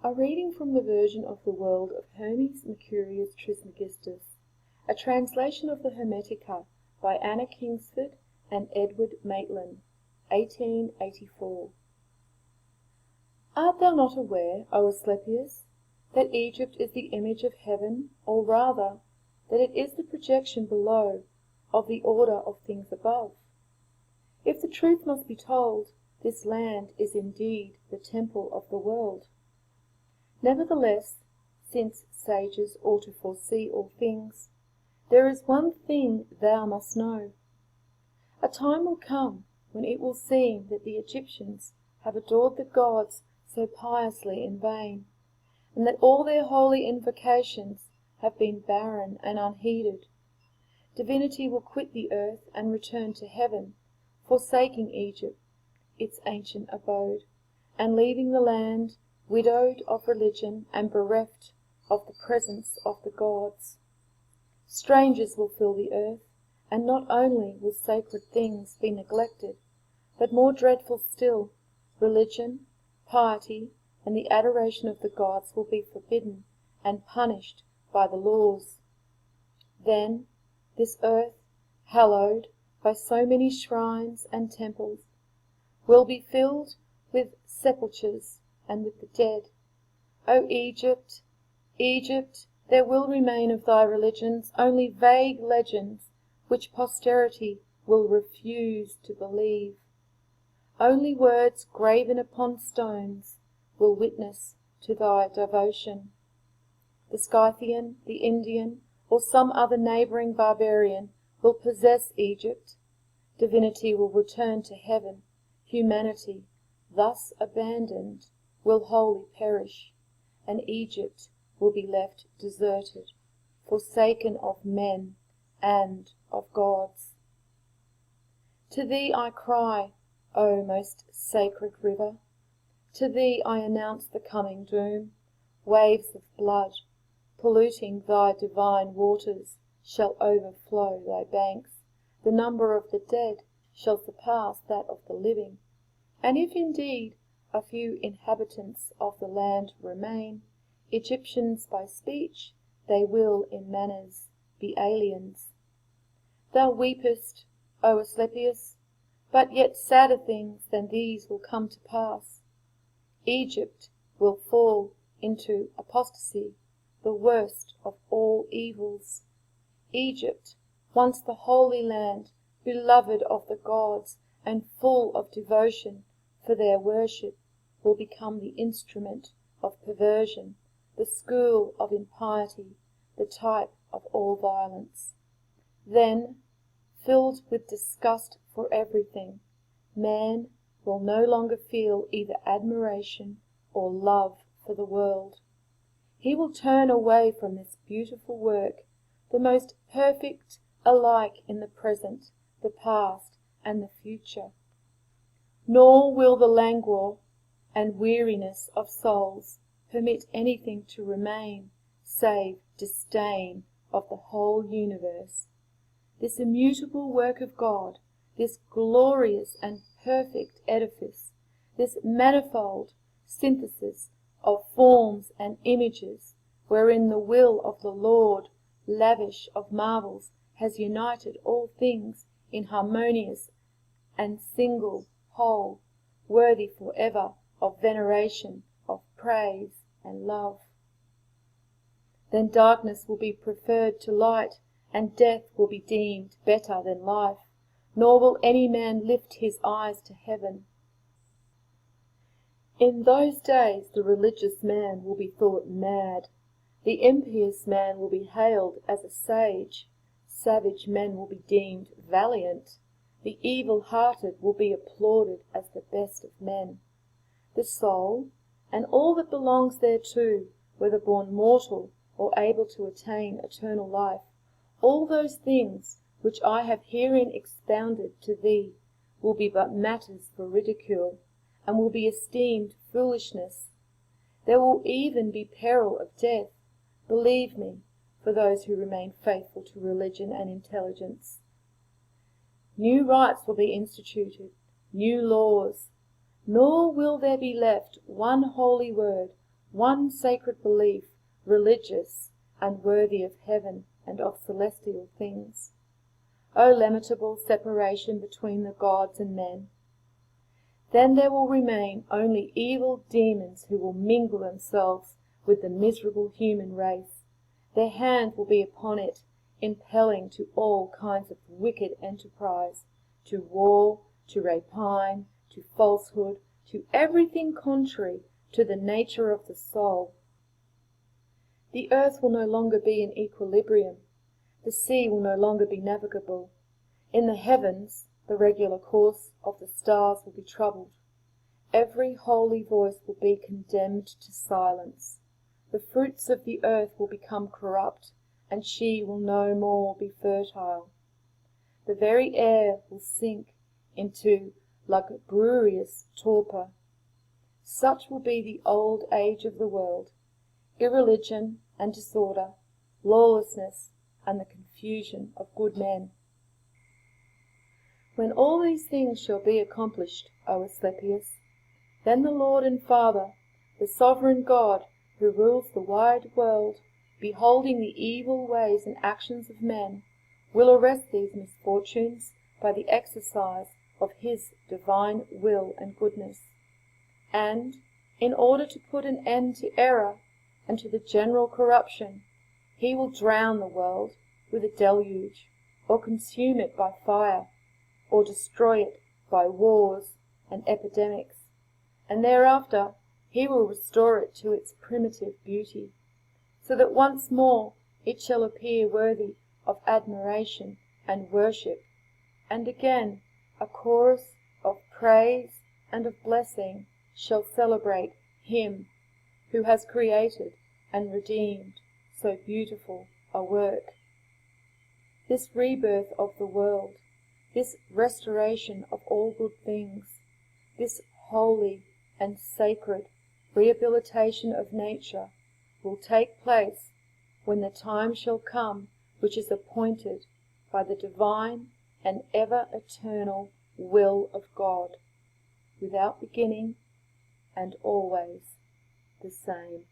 A reading from the version of the world of Hermes Mercurius Trismegistus, a translation of the Hermetica by Kingsford and Edward Maitland, 1884. Art thou not aware, O Asclepius, that Egypt is the image of heaven, or rather, that it is the projection below of the order of things above? If the truth must be told, this land is indeed the temple of the world. Nevertheless, since sages ought to foresee all things, there is one thing thou must know. A time will come when it will seem that the Egyptians have adored the gods so piously in vain, and that all their holy invocations have been barren and unheeded. Divinity will quit the earth and return to heaven, forsaking Egypt, its ancient abode, and leaving the land widowed of religion and bereft of the presence of the gods. Strangers will fill the earth, and not only will sacred things be neglected, but more dreadful still, religion, piety, and the adoration of the gods will be forbidden and punished by the laws. Then this earth, hallowed by so many shrines and temples, will be filled with sepulchres and with the dead. O Egypt, Egypt, there will remain of thy religions only vague legends which posterity will refuse to believe. Only words graven upon stones will witness to thy devotion. The Scythian, the Indian, or some other neighbouring barbarian will possess Egypt. Divinity will return to heaven. Humanity, thus abandoned, will wholly perish, and Egypt will be left deserted, forsaken of men and of gods. To thee I cry, O most sacred river, to thee I announce the coming doom. Waves of blood, polluting thy divine waters, shall overflow thy banks. The number of the dead shall surpass that of the living, and if indeed a few inhabitants of the land remain, Egyptians by speech, they will in manners be aliens. Thou weepest, O Asclepius, but yet sadder things than these will come to pass. Egypt will fall into apostasy, the worst of all evils. Egypt, once the holy land, beloved of the gods, and full of devotion for their worship, will become the instrument of perversion, the school of impiety, the type of all violence. Then, filled with disgust for everything, man will no longer feel either admiration or love for the world. He will turn away from this beautiful work, the most perfect alike in the present, the past, and the future. Nor will the languor and weariness of souls permit anything to remain save disdain of the whole universe. This immutable work of God, this glorious and perfect edifice, this manifold synthesis of forms and images, wherein the will of the Lord, lavish of marvels, has united all things in harmonious and single whole, worthy for ever of veneration, of praise and love. Then darkness will be preferred to light, and death will be deemed better than life, nor will any man lift his eyes to heaven. In those days the religious man will be thought mad, the impious man will be hailed as a sage, savage men will be deemed valiant, the evil-hearted will be applauded as the best of men. The soul, and all that belongs thereto, whether born mortal or able to attain eternal life, all those things which I have herein expounded to thee, will be but matters for ridicule, and will be esteemed foolishness. There will even be peril of death, believe me, for those who remain faithful to religion and intelligence. New rites will be instituted, new laws, nor will there be left one holy word, one sacred belief, religious and worthy of heaven and of celestial things. O lamentable separation between the gods and men! Then there will remain only evil demons who will mingle themselves with the miserable human race. Their hand will be upon it, impelling to all kinds of wicked enterprise, to war, to rapine, to falsehood, to everything contrary to the nature of the soul. The earth will no longer be in equilibrium. The sea will no longer be navigable. In the heavens, the regular course of the stars will be troubled. Every holy voice will be condemned to silence. The fruits of the earth will become corrupt, and she will no more be fertile. The very air will sink into lugubrious torpor. Such will be the old age of the world, irreligion and disorder, lawlessness and the confusion of good men. When all these things shall be accomplished, O Asclepius, then the Lord and Father, the sovereign God, who rules the wide world, beholding the evil ways and actions of men, will arrest these misfortunes by the exercise of his divine will and goodness. And, in order to put an end to error and to the general corruption, he will drown the world with a deluge, or consume it by fire, or destroy it by wars and epidemics, and thereafter he will restore it to its primitive beauty, so that once more it shall appear worthy of admiration and worship, and again a chorus of praise and of blessing shall celebrate him who has created and redeemed so beautiful a work. This rebirth of the world, this restoration of all good things, this holy and sacred rehabilitation of nature will take place when the time shall come which is appointed by the divine and ever-eternal will of God, without beginning and always the same.